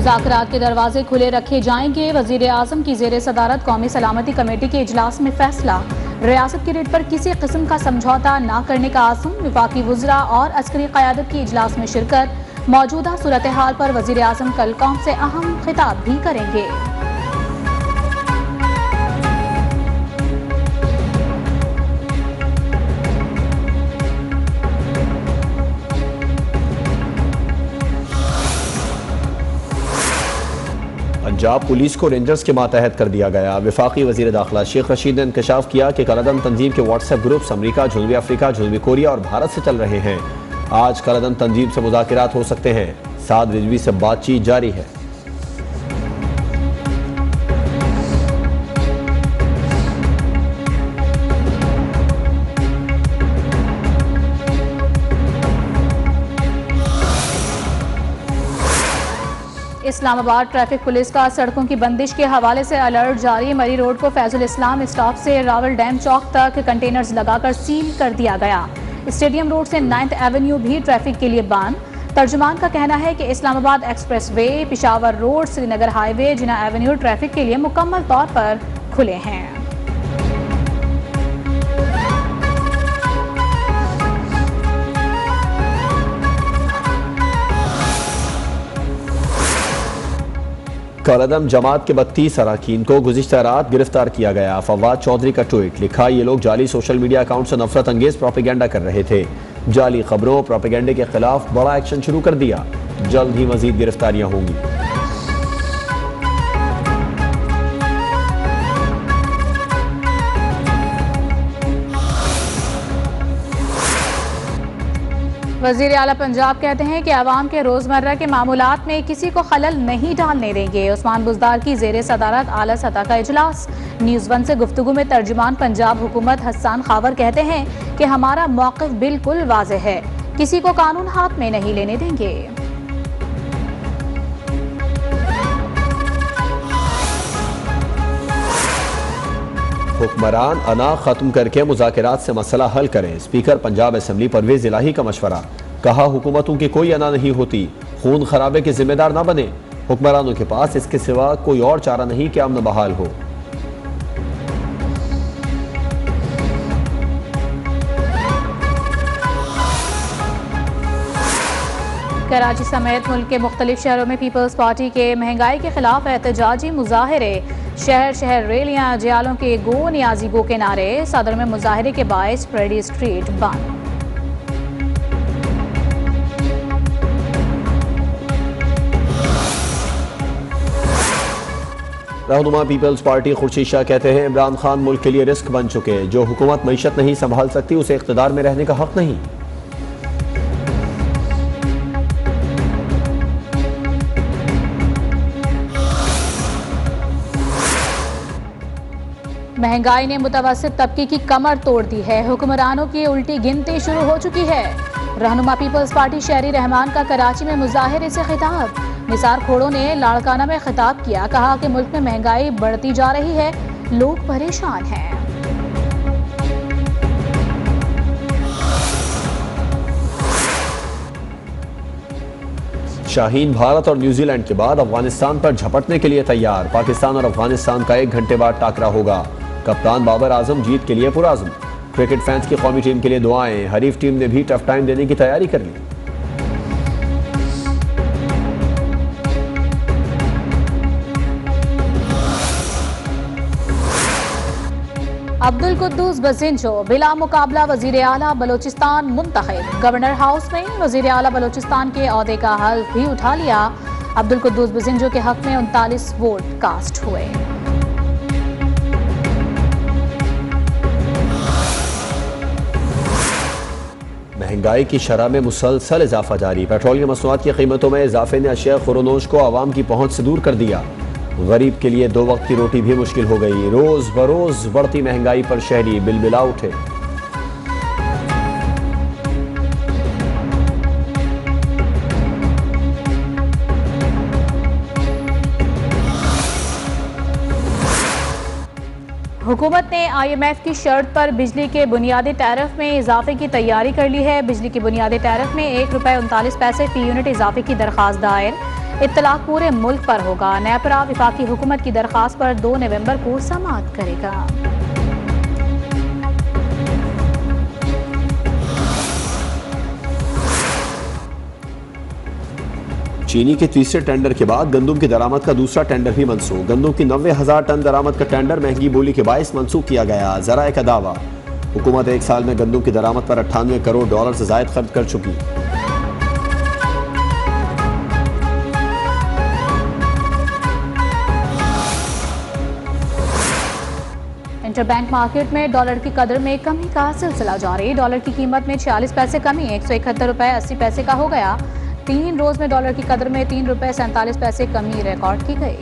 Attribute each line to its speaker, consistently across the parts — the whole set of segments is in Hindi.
Speaker 1: मुज़ाकरात के दरवाजे खुले रखे जाएंगे। वज़ीर आज़म की ज़ेर सदारत कौमी सलामती कमेटी के इजलास में फैसला। रियासत की रेट पर किसी किस्म का समझौता न करने का आज़म। वफाकी वज़रा और अस्करी क़यादत की इजलास में शिरकत। मौजूदा सूरत हाल पर वज़ीर आज़म कल कौम से अहम खिताब भी करेंगे।
Speaker 2: पंजाब पुलिस को रेंजर्स के मातहत कर दिया गया। वफाकी वज़ीर दाखिला शेख रशीद ने इंकशाफ किया कि कलअदम तंजीम के व्हाट्सएप ग्रुप्स अमरीका, जनूबी अफ्रीका, जनूबी कोरिया और भारत से चल रहे हैं। आज कलअदम तंजीम से मुज़ाकरात हो सकते हैं। साद रिजवी से बातचीत जारी है।
Speaker 1: इस्लामाबाद ट्रैफिक पुलिस का सड़कों की बंदिश के हवाले से अलर्ट जारी। मरी रोड को फैजुल इस्लाम स्टॉप से रावल डैम चौक तक कंटेनर्स लगाकर सील कर दिया गया। स्टेडियम रोड से 9th एवेन्यू भी ट्रैफिक के लिए बंद। तर्जुमान का कहना है कि Islamabad expressway, Peshawar road, Srinagar highway, Jinnah avenue traffic के लिए मुकम्मल तौर पर खुले हैं।
Speaker 2: कलअदम जमात के 32 अरकान को गुज़िश्ता रात गिरफ्तार किया गया। फवाद चौधरी का ट्वीट लिखा, ये लोग जाली सोशल मीडिया अकाउंट से नफरत अंगेज प्रोपेगेंडा कर रहे थे। जाली खबरों प्रोपेगेंडे के खिलाफ बड़ा एक्शन शुरू कर दिया। जल्द ही मजीद गिरफ्तारियां होंगी।
Speaker 1: वज़ीर आला पंजाब कहते हैं कि आवाम के रोज़मर्रा के मामूलात में किसी को खलल नहीं डालने देंगे। उस्मान बुज़दार की ज़ेर सदारत आला सतह का इजलास। न्यूज़ 1 से गुफ्तगू में तर्जुमान पंजाब हुकूमत हसन खावर कहते हैं कि हमारा मौक़िफ़ बिल्कुल वाज़ेह है, किसी को कानून हाथ में नहीं लेने देंगे।
Speaker 2: हुक्मरान अना खत्म करके मुज़ाकरात से मसला हल करें। स्पीकर पंजाब असम्बली परवेज़ इलाही का मशवरा। कहा, हुकूमतों की कोई अना नहीं होती, खून खराबे के जिम्मेदार ना बने। हुक्मरानों के पास इसके सिवा कोई और चारा नहीं कि अमन बहाल हो।
Speaker 1: कराची समेत मुल्क के मुख्तलिफ शहरों में पीपल्स पार्टी के महंगाई के खिलाफ एहतजाजी मुजाहरे। शहर शहर रैलियां, जियालों के गो नियाजी गो के नारे। सदर में मुजाहरे के बायस प्रेडी स्ट्रीट बंद।
Speaker 2: रहनुमा पीपल्स पार्टी खुर्शीद शाह कहते हैं, इमरान खान मुल्क के लिए रिस्क बन चुके। जो हुकूमत मईशत नहीं संभाल सकती उसे इख्तिदार में रहने का हक नहीं।
Speaker 1: महंगाई ने मुतवस्सित तबके की कमर तोड़ दी है। हुक्मरानों की उल्टी गिनती शुरू हो चुकी है। रहनुमा पीपल्स पार्टी शहरी रहमान का कराची में मुजाहिरे से खिताब। निसार खोड़ों ने लाड़काना में खिताब किया, कहा कि मुल्क में महंगाई बढ़ती जा रही है, लोग परेशान हैं।
Speaker 2: शाहीन भारत और न्यूजीलैंड के बाद अफगानिस्तान पर झपटने के लिए तैयार। पाकिस्तान और अफगानिस्तान का 1 घंटे बाद टाकरा होगा। कप्तान बाबर आजम जीत के लिए पुरअज़्म। क्रिकेट फैंस की कौमी टीम के लिए दुआएं। हरीफ टीम ने भी टफ टाइम देने की तैयारी कर ली।
Speaker 1: अब्दुल कुद्दूस बसिंजो बिला मुकाबला वजीर आला बलोचिस्तान मुंतखब। गवर्नर हाउस में वजीर आला बलोचिस्तान के ओहदे का हल्फ भी उठा लिया। अब्दुल कुद्दूस बसिंजो के हक में 39 वोट कास्ट हुए।
Speaker 2: महंगाई की शरह में मुसलसल इजाफा जारी। पेट्रोलियम मसनूआत की कीमतों में इजाफे ने अशिया खुरोनोश को आवाम की पहुंच से दूर कर दिया। गरीब के लिए 2 वक्त की रोटी भी मुश्किल हो गई। रोज बरोज बढ़ती महंगाई पर शहरी बिलबिला उठे।
Speaker 1: हुकूमत ने IMF की शर्त पर बिजली के बुनियादी टैरिफ में इजाफे की तैयारी कर ली है। बिजली के बुनियादी टैरिफ में ₹1.39 फी यूनिट इजाफे की दरख्वास्त दायर। इत्तलाक पूरे मुल्क पर होगा। नेपरा वफाकी हुकूमत की दरख्वास्त पर 2 नवंबर को समाअत करेगा।
Speaker 2: चीनी के तीसरे टेंडर के बाद गंदम की दरामद का दूसरा टेंडर भी मनसूख। गंदम की 90,000 टन दरामद का टेंडर महंगी बोली के बायस मनसूख किया गया। ज़राए का दावा, हुकूमत एक साल में गंदम की दरामद पर 98 करोड़ डॉलर से जायद खर्च कर चुकी।
Speaker 1: इंटरबैंक मार्केट में डॉलर की कदर में कमी का सिलसिला जारी। डॉलर की कीमत में 46 पैसे कमी, 171 रुपए 80 पैसे का हो गया। 3 रोज में डॉलर की कदर में 3 रुपए 47 पैसे कमी रिकॉर्ड की गई।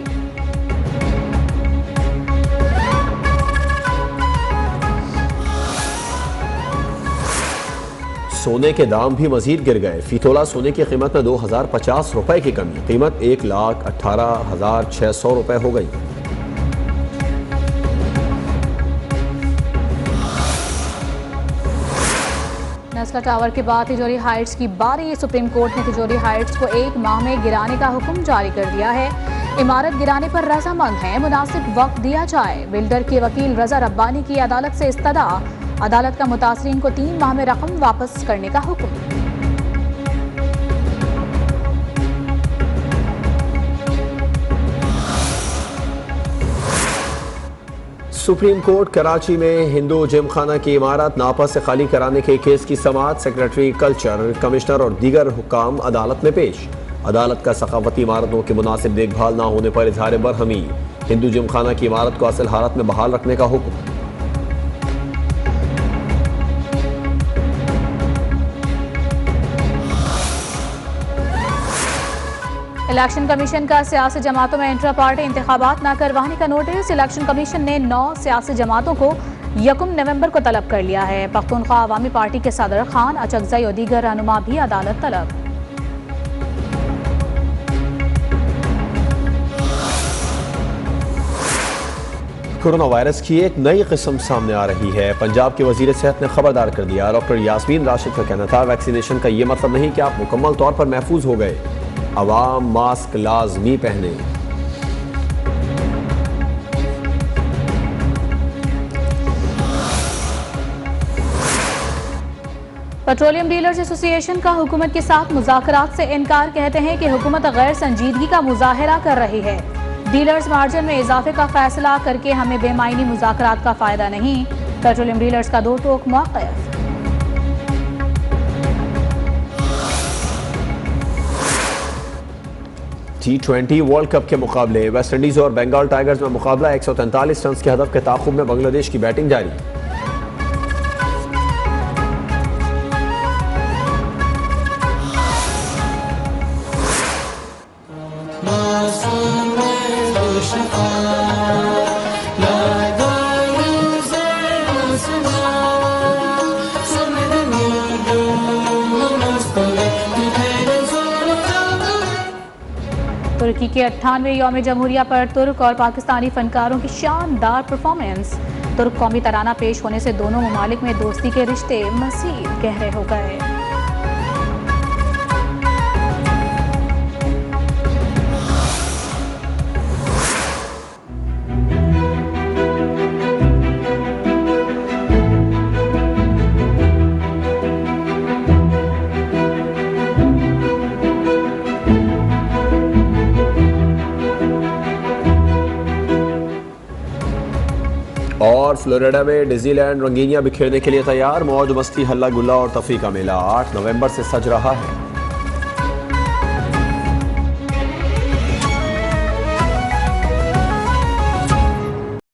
Speaker 2: सोने के दाम भी मजीद गिर गए। फी तोला सोने की कीमत में 2050 रुपए की कमी, कीमत 1,18,600 रुपए हो गई।
Speaker 1: नेस्ला टावर के बाद तिजोरी हाइट्स की बारी। सुप्रीम कोर्ट ने तिजोरी हाइट्स को 1 माह में गिराने का हुक्म जारी कर दिया है। इमारत गिराने पर रजामंद है, मुनासिब वक्त दिया जाए। बिल्डर के वकील रजा रब्बानी की अदालत से इस्तदा। अदालत का मुतासरीन को 3 माह में रकम वापस करने का हुक्म।
Speaker 2: सुप्रीम कोर्ट कराची में हिंदू जिमखाना की इमारत नापा से खाली कराने के केस की समाअत। सेक्रेटरी कल्चर, कमिश्नर और दीगर हुक्काम अदालत में पेश। अदालत का सकाफती इमारतों की मुनासिब देखभाल न होने पर इजहार बरहमी। हिंदू जिमखाना की इमारत को असल हालत में बहाल रखने का हुक्म।
Speaker 1: इलेक्शन कमीशन का सियासी जमातों में इंट्रा पार्टी इंतखाबात न करवाने का नोटिस। इलेक्शन कमीशन ने 9 सियासी जमातों को 1 नवंबर को तलब कर लिया है। पख्तूनख्वा अवामी पार्टी के सदर खान अचकजई और दीगर रहनुमा भी अदालत तलब।
Speaker 2: कोरोना वायरस की एक नई किस्म सामने आ रही है। पंजाब के वजीर सेहत ने खबरदार कर दिया। डॉक्टर यास्मीन राशिद का कहना था, वैक्सीनेशन का ये मतलब नहीं कि आप मुकम्मल तौर पर महफूज हो गए। अवाम मास्क लाजमी पहने।
Speaker 1: पेट्रोलियम डीलर्स एसोसिएशन का हुकूमत के साथ मुज़ाकरात से इनकार। कहते हैं कि हुकूमत गैर संजीदगी का मुजाहरा कर रही है। डीलर्स मार्जिन में इजाफे का फैसला करके हमें बेमायनी मुज़ाकरात का फायदा नहीं। पेट्रोलियम डीलर्स का 2 टोक मौक़िफ़।
Speaker 2: T20 वर्ल्ड कप के मुकाबले वेस्ट इंडीज और बंगाल टाइगर्स में मुकाबला 143 रन के हदफ के ताक़ुब में बांग्लादेश की बैटिंग जारी।
Speaker 1: तुर्की के 98वें यौम जमहूरिया पर तुर्क और पाकिस्तानी फनकारों की शानदार परफॉर्मेंस। तुर्क कौमी तराना पेश होने से दोनों ममालिक में दोस्ती के रिश्ते मज़ीद गहरे हो गए।
Speaker 2: और फ्लोरिडा में डिज्नीलैंड रंगीनियां बिखेरने के लिए तैयार। मौज मस्ती, हल्ला गुल्ला और तफरी का मेला 8 नवंबर से सज रहा है।